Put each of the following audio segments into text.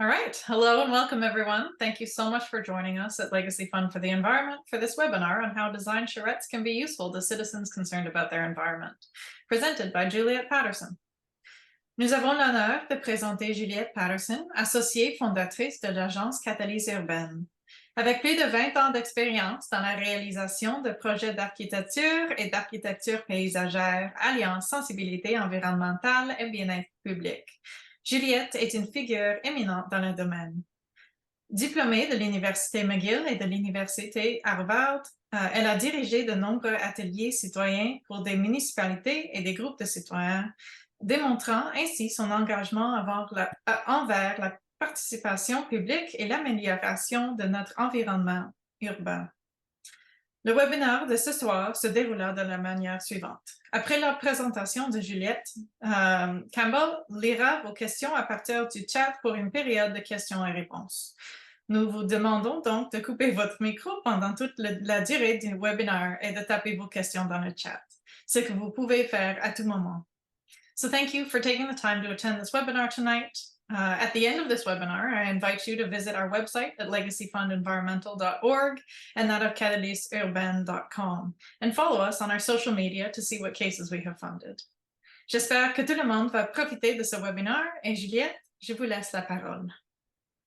All right. Hello and welcome, everyone. Thank you so much for joining us at Legacy Fund for the Environment for this webinar on how design charrettes can be useful to citizens concerned about their environment, presented by Juliette Patterson. Nous avons l'honneur de présenter Juliette Patterson, associée fondatrice de l'agence Catalyse Urbaine. Avec plus de 20 ans d'expérience dans la réalisation de projets d'architecture et d'architecture paysagère alliant sensibilité environnementale et bien-être public, Juliette est une figure éminente dans le domaine. Diplômée de l'Université McGill et de l'Université Harvard, elle a dirigé de nombreux ateliers citoyens pour des municipalités et des groupes de citoyens, démontrant ainsi son engagement envers la participation publique et l'amélioration de notre environnement urbain. Le webinaire de ce soir se déroula de la manière suivante. Après la présentation de Juliette, Campbell lira vos questions à partir du chat pour une période de questions et réponses. Nous vous demandons donc de couper votre micro pendant toute la durée du webinaire et de taper vos questions dans le chat, ce que vous pouvez faire à tout moment. So thank you for taking the time to attend this webinar tonight. At the end of this webinar, I invite you to visit our website at legacyfundenvironmental.org and that of catalyseurbaine.com and follow us on our social media to see what cases we have funded. J'espère que tout le monde va profiter de ce webinaire et Juliette, je vous laisse la parole.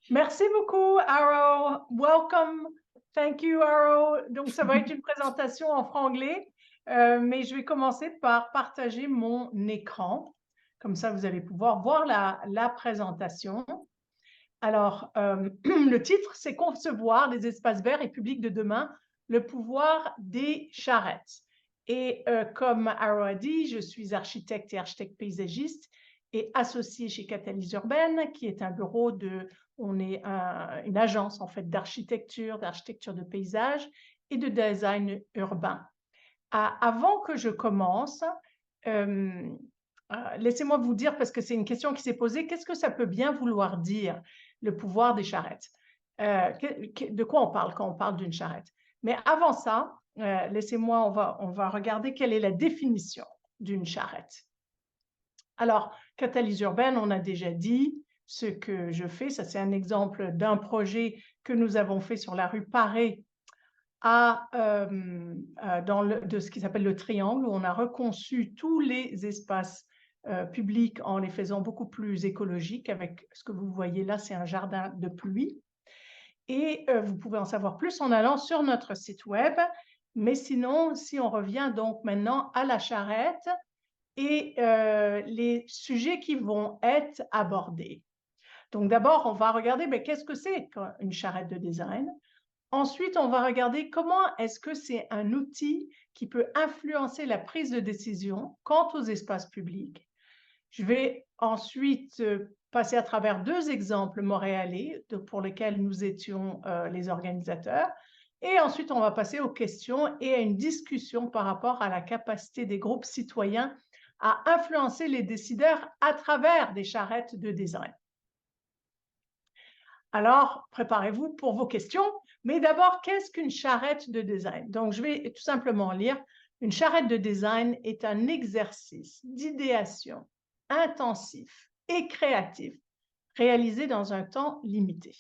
Merci beaucoup, Arrow. Welcome. Thank you, Arrow. Donc, ça va être une présentation en franglais, mais je vais commencer par partager mon écran. Comme ça, vous allez pouvoir voir la présentation. Alors, le titre, c'est « Concevoir les espaces verts et publics de demain, le pouvoir des charrettes ». Et comme Arrow a dit, je suis architecte et architecte paysagiste et associée chez Catalyse Urbaine, qui est un bureau on est une agence en fait d'architecture de paysage et de design urbain. Avant que je commence, laissez-moi vous dire, parce que c'est une question qui s'est posée, qu'est-ce que ça peut bien vouloir dire, le pouvoir des charrettes? De quoi on parle quand on parle d'une charrette? Mais avant ça, laissez-moi, on va regarder quelle est la définition d'une charrette. Alors, Catalyse Urbaine, on a déjà dit ce que je fais. Ça, c'est un exemple d'un projet que nous avons fait sur la rue Paré de ce qui s'appelle le Triangle, où on a reconçu tous les espaces publics en les faisant beaucoup plus écologiques. Avec ce que vous voyez là, c'est un jardin de pluie. Et vous pouvez en savoir plus en allant sur notre site web. Mais sinon, si on revient donc maintenant à la charrette et les sujets qui vont être abordés. Donc d'abord, on va regarder qu'est-ce que c'est une charrette de design. Ensuite, on va regarder comment est-ce que c'est un outil qui peut influencer la prise de décision quant aux espaces publics. Je vais ensuite passer à travers deux exemples montréalais pour lesquels nous étions les organisateurs. Et ensuite, on va passer aux questions et à une discussion par rapport à la capacité des groupes citoyens à influencer les décideurs à travers des charrettes de design. Alors, préparez-vous pour vos questions. Mais d'abord, qu'est-ce qu'une charrette de design? Donc, je vais tout simplement lire. Une charrette de design est un exercice d'idéation intensif et créatif réalisé dans un temps limité.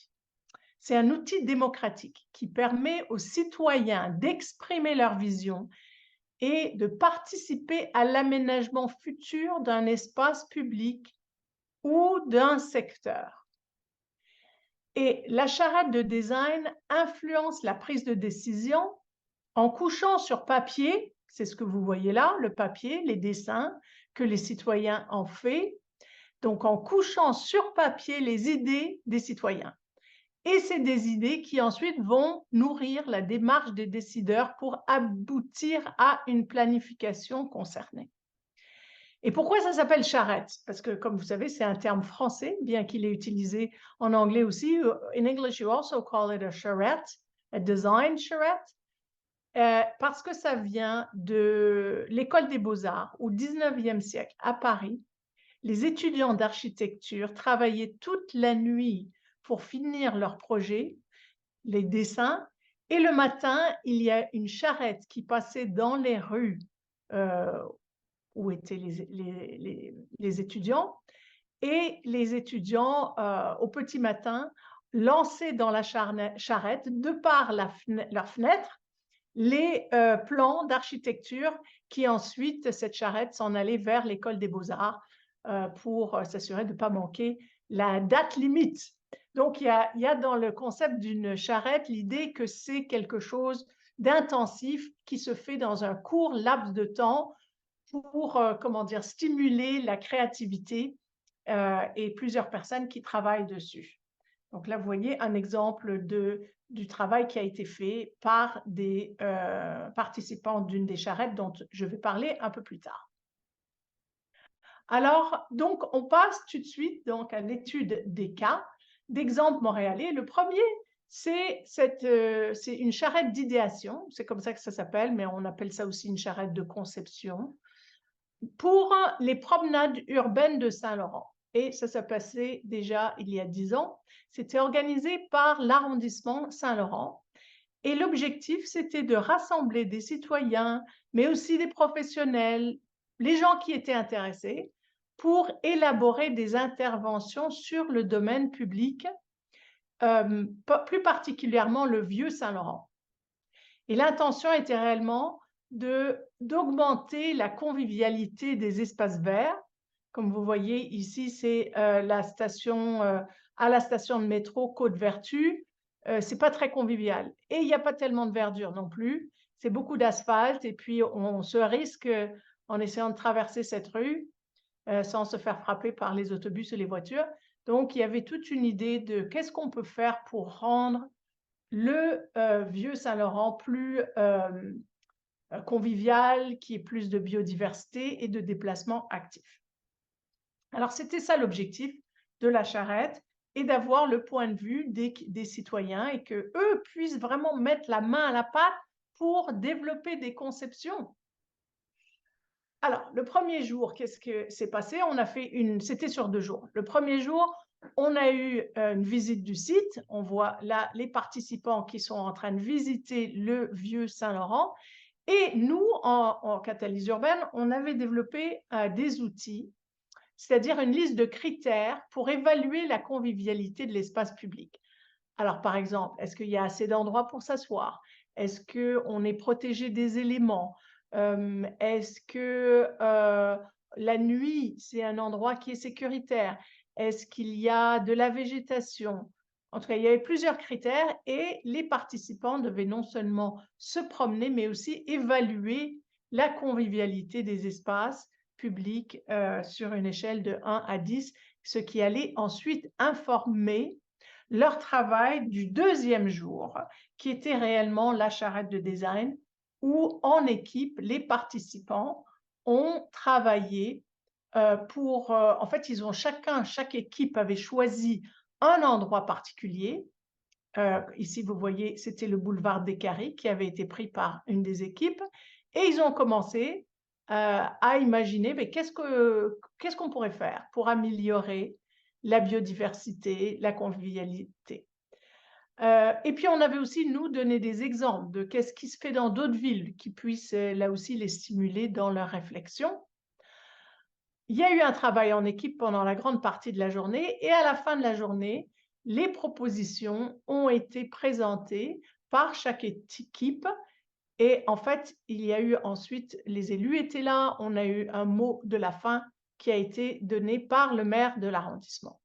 C'est un outil démocratique qui permet aux citoyens d'exprimer leur vision et de participer à l'aménagement futur d'un espace public ou d'un secteur. Et la charrette de design influence la prise de décision en couchant sur papier, c'est ce que vous voyez là, le papier, les dessins que les citoyens en font, donc en couchant sur papier les idées des citoyens. Et c'est des idées qui ensuite vont nourrir la démarche des décideurs pour aboutir à une planification concernée. Et pourquoi ça s'appelle charrette? Parce que, comme vous savez, c'est un terme français, bien qu'il est utilisé en anglais aussi. In English, you also call it a charrette, a design charrette, parce que ça vient de l'école des beaux-arts au 19e siècle à Paris. Les étudiants d'architecture travaillaient toute la nuit pour finir leur projet, les dessins, et le matin, il y a une charrette qui passait dans les rues où étaient les étudiants, et les étudiants, au petit matin, lançaient dans la charrette, de par leur fenêtre, les plans d'architecture qui ensuite, cette charrette s'en allait vers l'école des beaux-arts pour s'assurer de ne pas manquer la date limite. Donc, il y a dans le concept d'une charrette l'idée que c'est quelque chose d'intensif qui se fait dans un court laps de temps pour, comment dire, stimuler la créativité et plusieurs personnes qui travaillent dessus. Donc là, vous voyez un exemple du travail qui a été fait par des participants d'une des charrettes dont je vais parler un peu plus tard. Alors, donc, on passe tout de suite donc, à l'étude des cas d'exemples montréalais. Le premier, c'est une charrette d'idéation, c'est comme ça que ça s'appelle, mais on appelle ça aussi une charrette de conception, pour les promenades urbaines de Saint-Laurent. Et ça s'est passé déjà il y a 10 ans. C'était organisé par l'arrondissement Saint-Laurent. Et l'objectif, c'était de rassembler des citoyens, mais aussi des professionnels, les gens qui étaient intéressés, pour élaborer des interventions sur le domaine public, plus particulièrement le vieux Saint-Laurent. Et l'intention était réellement d'augmenter la convivialité des espaces verts. Comme vous voyez ici, c'est à la station de métro Côte-Vertu. C'est pas très convivial. Et il n'y a pas tellement de verdure non plus. C'est beaucoup d'asphalte et puis on se risque en essayant de traverser cette rue sans se faire frapper par les autobus ou les voitures. Donc, il y avait toute une idée de qu'est-ce qu'on peut faire pour rendre le vieux Saint-Laurent plus convivial, qui ait plus de biodiversité et de déplacements actifs. Alors, c'était ça l'objectif de la charrette, et d'avoir le point de vue des citoyens et qu'eux puissent vraiment mettre la main à la pâte pour développer des conceptions. Alors, le premier jour, qu'est-ce que s'est passé? On a fait c'était sur 2 jours. Le premier jour, on a eu une visite du site. On voit là les participants qui sont en train de visiter le vieux Saint-Laurent. Et nous, en Catalyse urbaine, on avait développé des outils, c'est-à-dire une liste de critères pour évaluer la convivialité de l'espace public. Alors, par exemple, est-ce qu'il y a assez d'endroits pour s'asseoir? Est-ce qu'on est protégé des éléments? Est-ce que la nuit, c'est un endroit qui est sécuritaire? Est-ce qu'il y a de la végétation? En tout cas, il y avait plusieurs critères et les participants devaient non seulement se promener, mais aussi évaluer la convivialité des espaces publics sur une échelle de 1 à 10, ce qui allait ensuite informer leur travail du deuxième jour, qui était réellement la charrette de design, où en équipe, les participants ont travaillé en fait, chaque équipe avait choisi un endroit particulier. Ici, vous voyez, c'était le boulevard des Carrés qui avait été pris par une des équipes. Et ils ont commencé à imaginer mais qu'est-ce qu'on pourrait faire pour améliorer la biodiversité, la convivialité. Et puis, on avait aussi, nous, donné des exemples de qu'est-ce qui se fait dans d'autres villes qui puissent, là aussi, les stimuler dans leur réflexion. Il y a eu un travail en équipe pendant la grande partie de la journée et à la fin de la journée, les propositions ont été présentées par chaque équipe. Et en fait, il y a eu ensuite, les élus étaient là, on a eu un mot de la fin qui a été donné par le maire de l'arrondissement.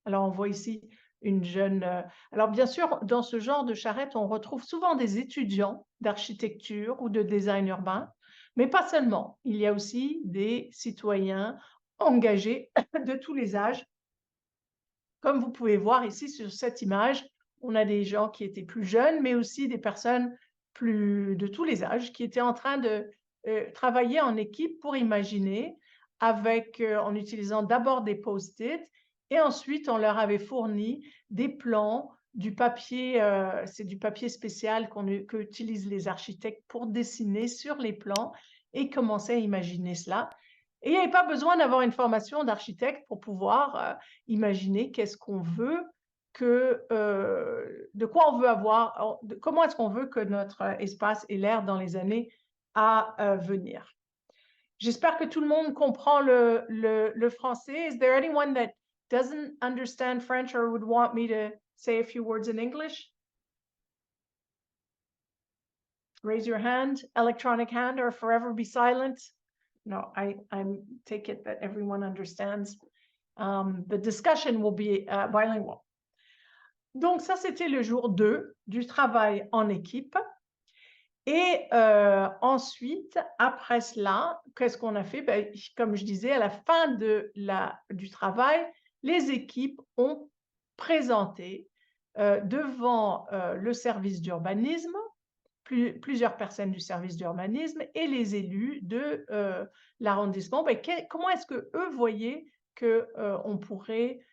Alors, on voit ici une jeune... Alors, bien sûr, dans ce genre de charrette, on retrouve souvent des étudiants d'architecture ou de design urbain, mais pas seulement. Il y a aussi des citoyens engagés de tous les âges. Comme vous pouvez voir ici sur cette image, on a des gens qui étaient plus jeunes, mais aussi des personnes de tous les âges qui étaient en train de travailler en équipe pour imaginer en utilisant d'abord des post-it et ensuite on leur avait fourni des plans, du papier, c'est du papier spécial qu'utilisent les architectes pour dessiner sur les plans et commencer à imaginer cela. Et il n'y avait pas besoin d'avoir une formation d'architecte pour pouvoir imaginer qu'est-ce qu'on veut de quoi on veut avoir, comment est-ce qu'on veut que notre espace ait l'air dans les années à venir. J'espère que tout le monde comprend le français. Is there anyone that doesn't understand French or would want me to say a few words in English? Raise your hand, electronic hand, or forever be silent. No, I take it that everyone understands. The discussion will be bilingual. Donc ça, c'était le jour 2 du travail en équipe. Et ensuite, après cela, qu'est-ce qu'on a fait? Ben, comme je disais, à la fin du travail, les équipes ont présenté devant le service d'urbanisme, plusieurs personnes du service d'urbanisme et les élus de l'arrondissement, ben, comment est-ce que eux voyaient qu'on pourrait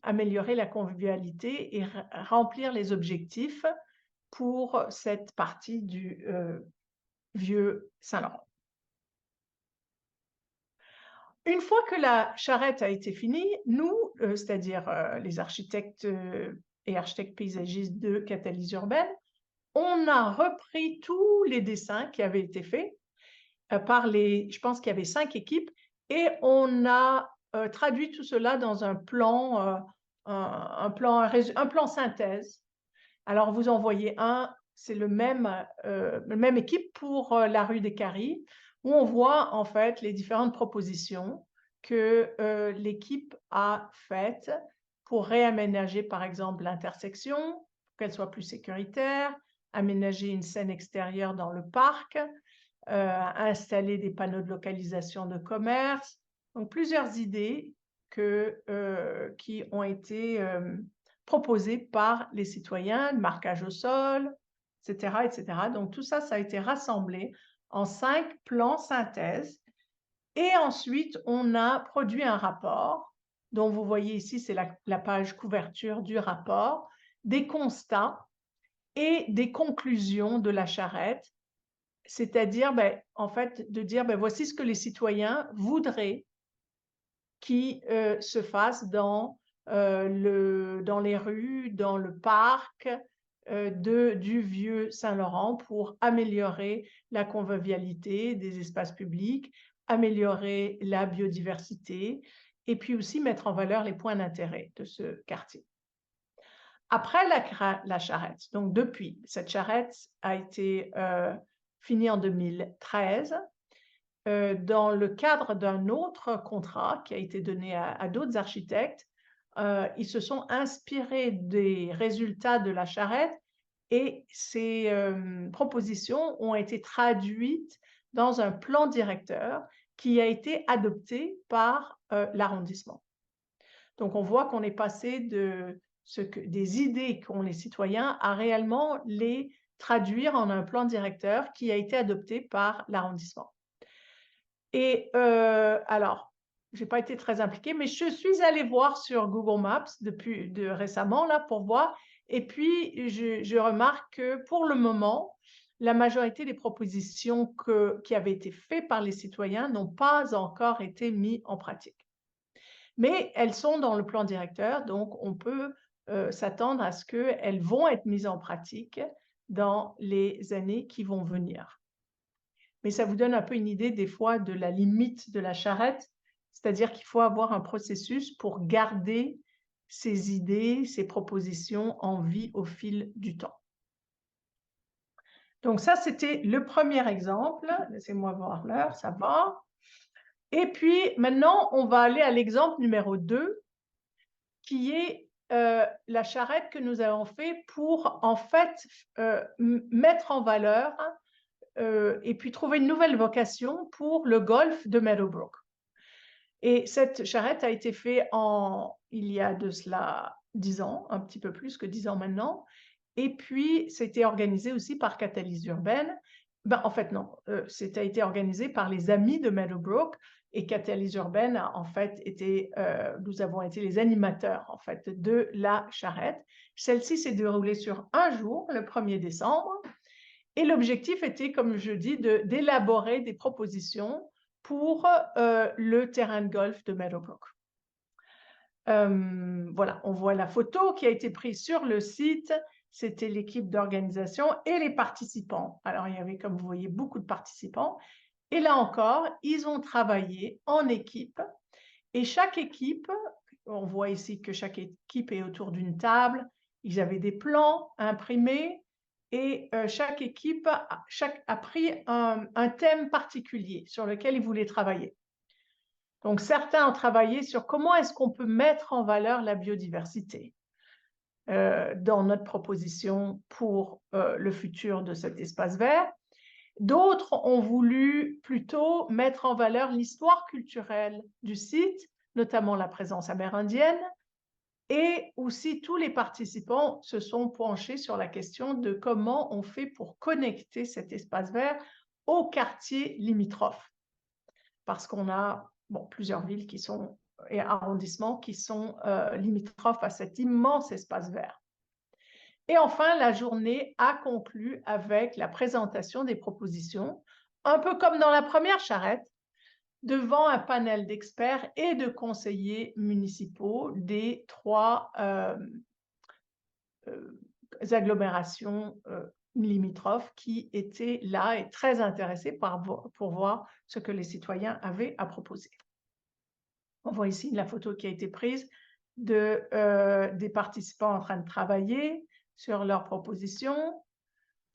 améliorer la convivialité et remplir les objectifs pour cette partie du vieux Saint-Laurent. Une fois que la charrette a été finie, nous, c'est-à-dire les architectes et architectes paysagistes de Catalyse urbaine, on a repris tous les dessins qui avaient été faits par je pense qu'il y avait 5 équipes, et on a traduit tout cela dans un plan synthèse. Alors, vous en voyez un, c'est le même équipe pour la rue des Caries, où on voit en fait les différentes propositions que l'équipe a faites pour réaménager, par exemple, l'intersection, pour qu'elle soit plus sécuritaire, aménager une scène extérieure dans le parc, installer des panneaux de localisation de commerce. Donc, plusieurs idées qui ont été proposées par les citoyens, le marquage au sol, etc., etc. Donc, tout ça, ça a été rassemblé en 5 plans synthèse. Et ensuite, on a produit un rapport, dont vous voyez ici, c'est la page couverture du rapport, des constats et des conclusions de la charrette, c'est-à-dire, ben, en fait, de dire, ben, voici ce que les citoyens voudraient qui se fasse dans les rues, dans le parc du vieux Saint-Laurent pour améliorer la convivialité des espaces publics, améliorer la biodiversité et puis aussi mettre en valeur les points d'intérêt de ce quartier. Après la charrette, donc depuis, cette charrette a été finie en 2013, dans le cadre d'un autre contrat qui a été donné à d'autres architectes, ils se sont inspirés des résultats de la charrette et ces propositions ont été traduites dans un plan directeur qui a été adopté par l'arrondissement. Donc, on voit qu'on est passé de des idées qu'ont les citoyens à réellement les traduire en un plan directeur qui a été adopté par l'arrondissement. Et alors, je n'ai pas été très impliquée, mais je suis allée voir sur Google Maps récemment là, pour voir. Et puis, je remarque que pour le moment, la majorité des propositions qui avaient été faites par les citoyens n'ont pas encore été mises en pratique. Mais elles sont dans le plan directeur, donc on peut s'attendre à ce qu'elles vont être mises en pratique dans les années qui vont venir. Mais ça vous donne un peu une idée des fois de la limite de la charrette, c'est-à-dire qu'il faut avoir un processus pour garder ces idées, ces propositions en vie au fil du temps. Donc ça, c'était le premier exemple. Laissez-moi voir l'heure, ça va. Et puis maintenant, on va aller à l'exemple numéro 2, qui est la charrette que nous avons fait pour en fait mettre en valeur et puis trouver une nouvelle vocation pour le golfe de Meadowbrook. Et cette charrette a été faite il y a de cela 10 ans, un petit peu plus que 10 ans maintenant. Et puis, c'était organisé aussi par Catalyse urbaine. Ben, en fait, non, ça a été organisé par les amis de Meadowbrook, et Catalyse urbaine a en fait nous avons été les animateurs en fait de la charrette. Celle-ci s'est déroulée sur un jour, le 1er décembre. Et l'objectif était, comme je dis, d'élaborer des propositions pour le terrain de golf de Meadowbrook. Voilà, on voit la photo qui a été prise sur le site. C'était l'équipe d'organisation et les participants. Alors, il y avait, comme vous voyez, beaucoup de participants. Et là encore, ils ont travaillé en équipe. Et chaque équipe, on voit ici que chaque équipe est autour d'une table. Ils avaient des plans imprimés et chaque équipe a pris un thème particulier sur lequel ils voulaient travailler. Donc, certains ont travaillé sur comment est-ce qu'on peut mettre en valeur la biodiversité dans notre proposition pour le futur de cet espace vert. D'autres ont voulu plutôt mettre en valeur l'histoire culturelle du site, notamment la présence amérindienne, et aussi tous les participants se sont penchés sur la question de comment on fait pour connecter cet espace vert aux quartiers limitrophes, parce qu'on a plusieurs villes et arrondissements qui sont limitrophes à cet immense espace vert. Et enfin, la journée a conclu avec la présentation des propositions, un peu comme dans la première charrette, devant un panel d'experts et de conseillers municipaux des 3 agglomérations limitrophes qui étaient là et très intéressés pour voir ce que les citoyens avaient à proposer. On voit ici la photo qui a été prise des participants en train de travailler sur leurs propositions.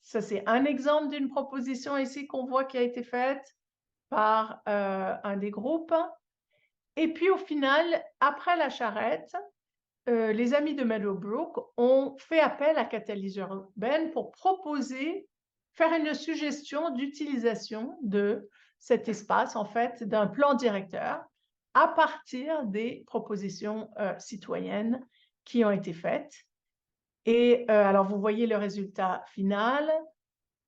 Ça, c'est un exemple d'une proposition ici qu'on voit qui a été faite par un des groupes. Et puis, au final, après la charrette, les amis de Meadowbrook ont fait appel à Catalyseur Urbaine pour faire une suggestion d'utilisation de cet espace, en fait, d'un plan directeur à partir des propositions citoyennes qui ont été faites. Et alors, vous voyez le résultat final.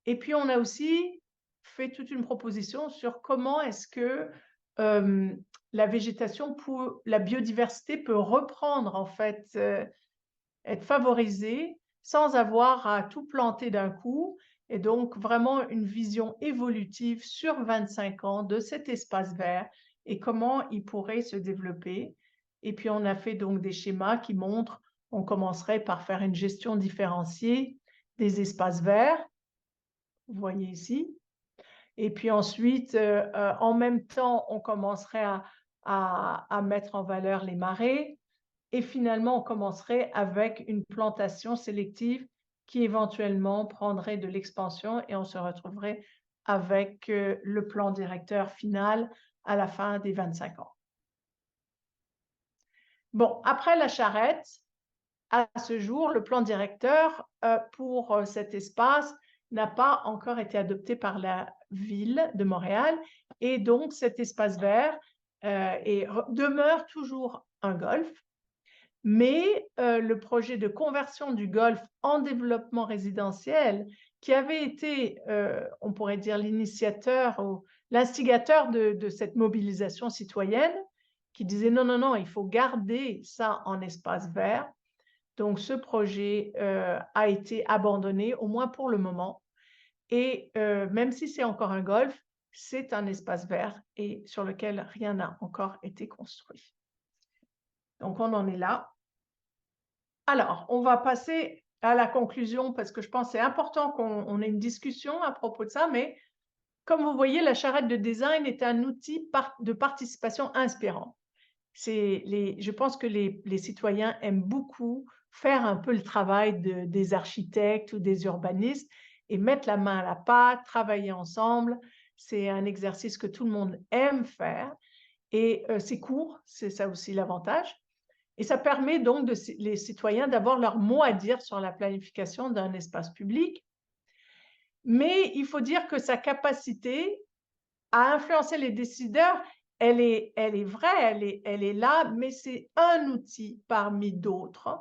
Et puis, on a aussi fait toute une proposition sur comment est-ce que la végétation, la biodiversité peut reprendre, en fait, être favorisée sans avoir à tout planter d'un coup. Et donc, vraiment une vision évolutive sur 25 ans de cet espace vert et comment il pourrait se développer. Et puis, on a fait donc des schémas qui montrent, on commencerait par faire une gestion différenciée des espaces verts. Vous voyez ici. Et puis ensuite, en même temps, on commencerait à mettre en valeur les marais. Et finalement, on commencerait avec une plantation sélective qui éventuellement prendrait de l'expansion et on se retrouverait avec le plan directeur final à la fin des 25 ans. Bon, après la charrette, à ce jour, le plan directeur pour cet espace n'a pas encore été adopté par la ville de Montréal et donc cet espace vert demeure toujours un golf, mais le projet de conversion du golf en développement résidentiel qui avait été, on pourrait dire, l'initiateur ou l'instigateur de cette mobilisation citoyenne qui disait non, non, non, il faut garder ça en espace vert. Donc, ce projet a été abandonné, au moins pour le moment. Et même si c'est encore un golf, c'est un espace vert et sur lequel rien n'a encore été construit. Donc, on en est là. Alors, on va passer à la conclusion parce que je pense que c'est important qu'on ait une discussion à propos de ça. Mais comme vous voyez, la charrette de design est un outil de participation inspirant. Je pense que les citoyens aiment beaucoup faire un peu le travail des architectes ou des urbanistes et mettre la main à la pâte, travailler ensemble. C'est un exercice que tout le monde aime faire et c'est court, c'est ça aussi l'avantage. Et ça permet donc les citoyens d'avoir leur mot à dire sur la planification d'un espace public. Mais il faut dire que sa capacité à influencer les décideurs, elle est vraie, elle est là, mais c'est un outil parmi d'autres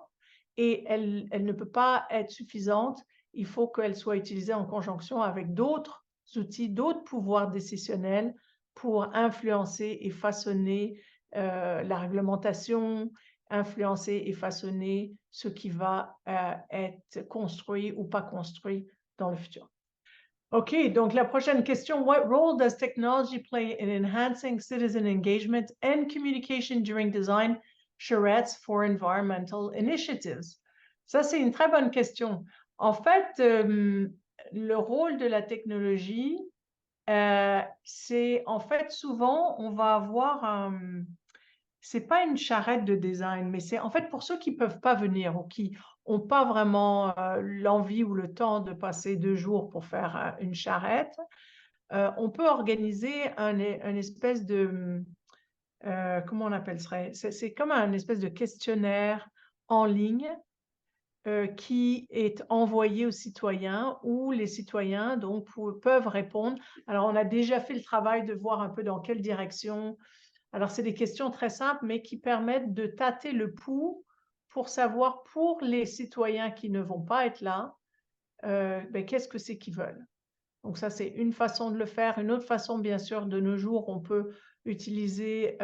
et elle ne peut pas être suffisante. Il faut qu'elle soit utilisée en conjonction avec d'autres outils, d'autres pouvoirs décisionnels pour influencer et façonner la réglementation, influencer et façonner ce qui va être construit ou pas construit dans le futur. OK, donc la prochaine question. What role does technology play in enhancing citizen engagement and communication during design charrettes for environmental initiatives? Ça, c'est une très bonne question. En fait, le rôle de la technologie c'est en fait souvent on va avoir c'est pas une charrette de design, mais c'est en fait pour ceux qui peuvent pas venir ou qui ont pas vraiment l'envie ou le temps de passer 2 jours pour faire une charrette. On peut organiser un espèce de comment on appellerait? C'est comme un espèce de questionnaire en ligne qui est envoyé aux citoyens où les citoyens donc peuvent répondre. Alors, on a déjà fait le travail de voir un peu dans quelle direction. Alors, c'est des questions très simples, mais qui permettent de tâter le pouls pour savoir pour les citoyens qui ne vont pas être là, ben, qu'est-ce que c'est qu'ils veulent. Donc ça, c'est une façon de le faire. Une autre façon, bien sûr, de nos jours, on peut utiliser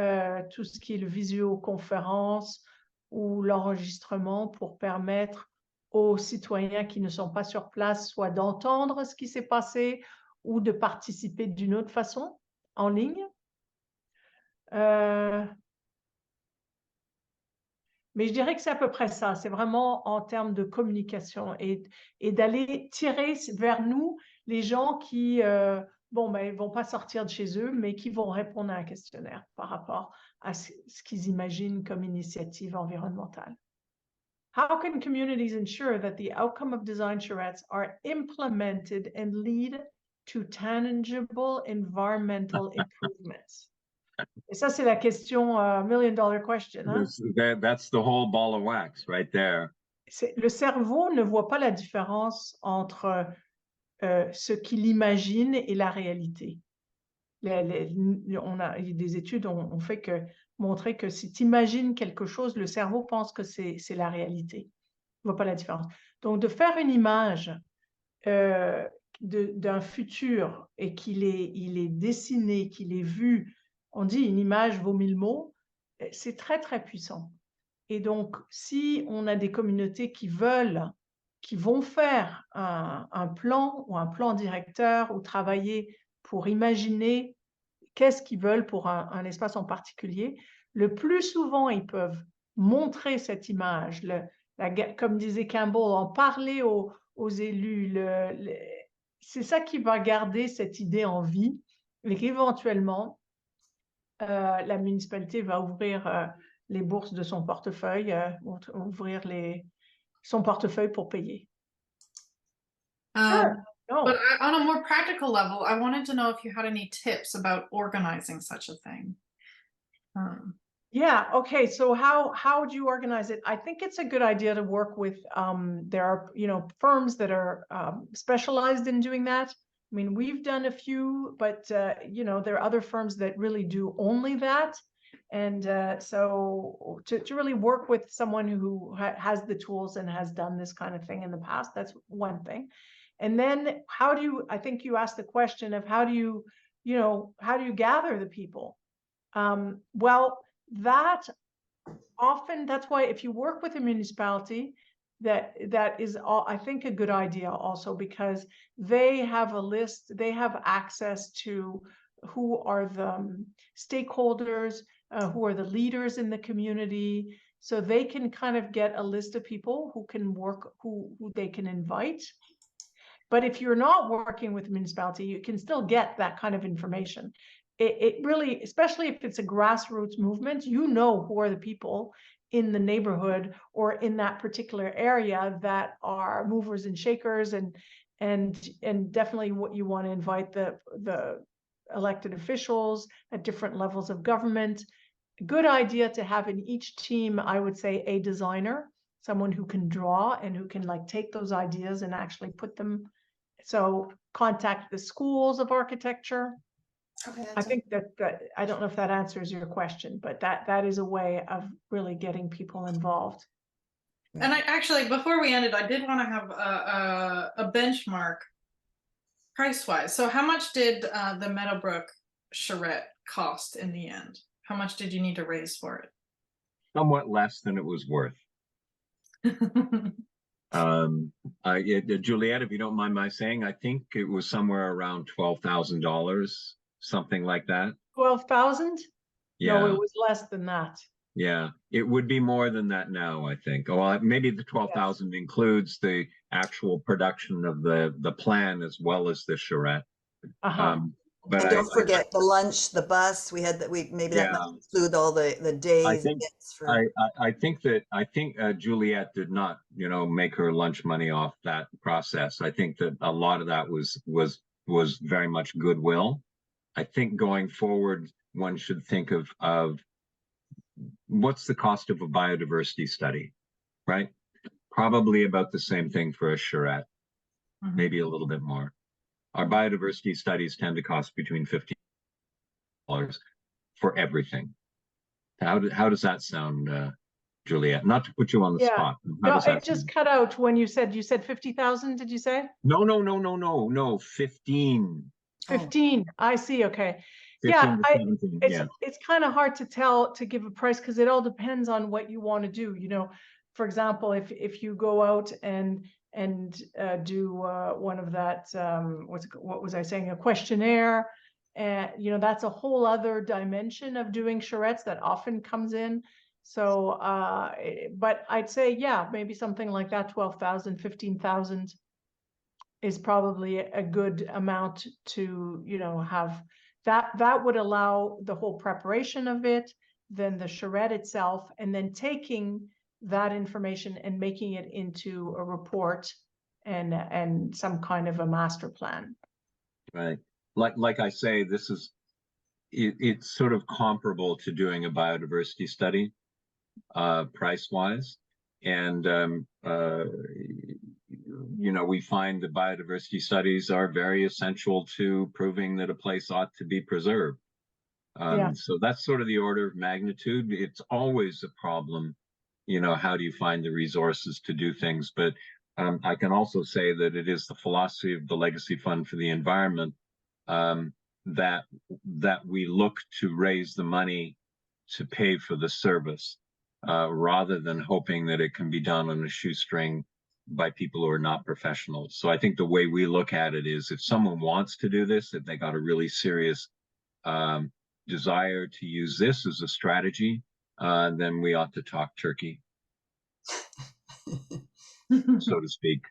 tout ce qui est le visioconférence ou l'enregistrement pour permettre aux citoyens qui ne sont pas sur place soit d'entendre ce qui s'est passé ou de participer d'une autre façon en ligne. Mais je dirais que c'est à peu près ça. C'est vraiment en termes de communication et d'aller tirer vers nous les gens qui, bon, ben, ils vont pas sortir de chez eux, mais qui vont répondre à un questionnaire par rapport à ce qu'ils imaginent comme initiative environnementale. How can communities ensure that the outcome of design charrettes are implemented and lead to tangible environmental improvements? Et ça, c'est la question, million-dollar question, hein? That's the whole ball of wax right there. Le cerveau ne voit pas la différence entre ce qu'il imagine et la réalité. On a des études ont fait que montrer que si tu imagines quelque chose, le cerveau pense que c'est la réalité. Il ne voit pas la différence. Donc, de faire une image d'un futur et il est dessiné, qu'il est vu, on dit une image vaut 1000 mots, c'est très, très puissant. Et donc, si on a des communautés qui vont faire un plan ou un plan directeur ou travailler pour imaginer qu'est-ce qu'ils veulent pour un espace en particulier, le plus souvent, ils peuvent montrer cette image, comme disait Campbell, en parler aux élus. C'est ça qui va garder cette idée en vie et qu'éventuellement, la municipalité va ouvrir les bourses de son portefeuille, ouvrir son portefeuille pour payer. But No. on a more practical level, I wanted to know if you had any tips about organizing such a thing. Yeah, okay. So how would you organize it? I think it's a good idea to work with there are, firms that are specialized in doing that. I mean, we've done a few, but there are other firms that really do only that. And so to really work with someone who has the tools and has done this kind of thing in the past, that's one thing. And then I think you asked the question of how do you gather the people? Well, that's why if you work with a municipality, that is I think a good idea also, because they have a list, they have access to who are the stakeholders, who are the leaders in the community, so they can kind of get a list of people who can work, who they can invite. But if you're not working with a municipality, you can still get that kind of information. It really, especially if it's a grassroots movement, who are the people in the neighborhood or in that particular area that are movers and shakers, and definitely what you want to invite the elected officials at different levels of government. Good idea to have in each team, I would say, a designer, someone who can draw and who can take those ideas and actually put them. So contact the schools of architecture. Okay, I think that I don't know if that answers your question, but that is a way of really getting people involved. And I actually, before we ended, I did want to have a benchmark price-wise. So how much did the Meadowbrook charrette cost in the end? How much did you need to raise for it? Somewhat less than it was worth. Juliette, if you don't mind my saying, I think it was somewhere around $12,000, something like that. 12,000? Yeah. No, it was less than that. Yeah, it would be more than that now, I think. Well, maybe the 12,000 includes the actual production of the plan as well as the charrette. But And don't forget the lunch, the bus, we had that, maybe that Yeah. might include all the days. think- bits for- I think Juliet did not, make her lunch money off that process. I think that a lot of that was very much goodwill. I think going forward, one should think of what's the cost of a biodiversity study, right? Probably about the same thing for a charrette, Mhm. maybe a little bit more. Our biodiversity studies tend to cost between $15 for everything. How does that sound, Juliet? Not to put you on the Yeah. spot. How No, does that it just sound? cut out when you said 50,000, did you say? No, 15. 15, I see, okay. 15 Yeah, to 17, yeah. it's kind of hard to give a price because it all depends on what you want to do. For example, if you go out and do one of that, what was I saying, a questionnaire, and that's a whole other dimension of doing charrettes that often comes in. So, but I'd say, yeah, maybe something like that, 12,000, 15,000 is probably a good amount to, have that would allow the whole preparation of it, then the charrette itself, and then taking that information and making it into a report and some kind of a master plan. Right. Like I say, it's sort of comparable to doing a biodiversity study, price wise. And, we find that biodiversity studies are very essential to proving that a place ought to be preserved. Yeah. So that's sort of the order of magnitude. It's always a problem, how do you find the resources to do things? But I can also say that it is the philosophy of the Legacy Fund for the Environment that we look to raise the money to pay for the service, rather than hoping that it can be done on a shoestring by people who are not professionals. So I think the way we look at it is, if someone wants to do this, if they got a really serious desire to use this as a strategy, then we ought to talk turkey, so to speak.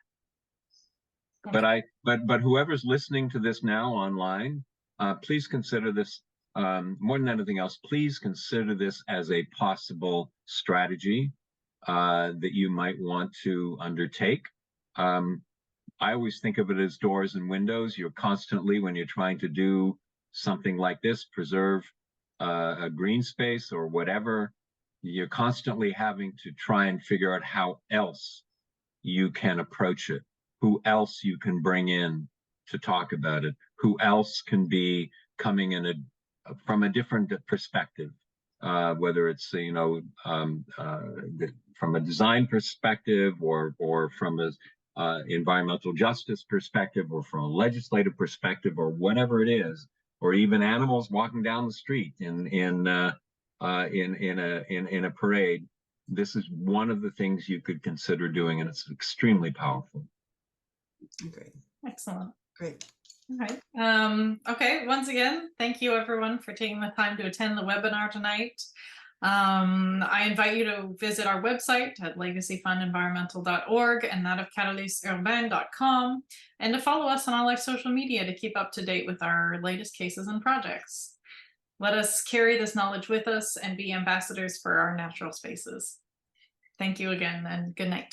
But whoever's listening to this now online, please consider this, more than anything else, please consider this as a possible strategy that you might want to undertake. I always think of it as doors and windows. You're constantly, when you're trying to do something like this, preserve a green space or whatever, you're constantly having to try and figure out how else you can approach it, who else you can bring in to talk about it, who else can be coming in from a different perspective, whether it's from a design perspective or from a environmental justice perspective or from a legislative perspective or whatever it is, or even animals walking down the street in a parade. This is one of the things you could consider doing, and it's extremely powerful. Great. Excellent. Great. All right. Okay. Once again, thank you everyone for taking the time to attend the webinar tonight. I invite you to visit our website at legacyfundenvironmental.org and that of catalyseurbain.com, and to follow us on all our social media to keep up to date with our latest cases and projects. Let us carry this knowledge with us and be ambassadors for our natural spaces. Thank you again, and good night.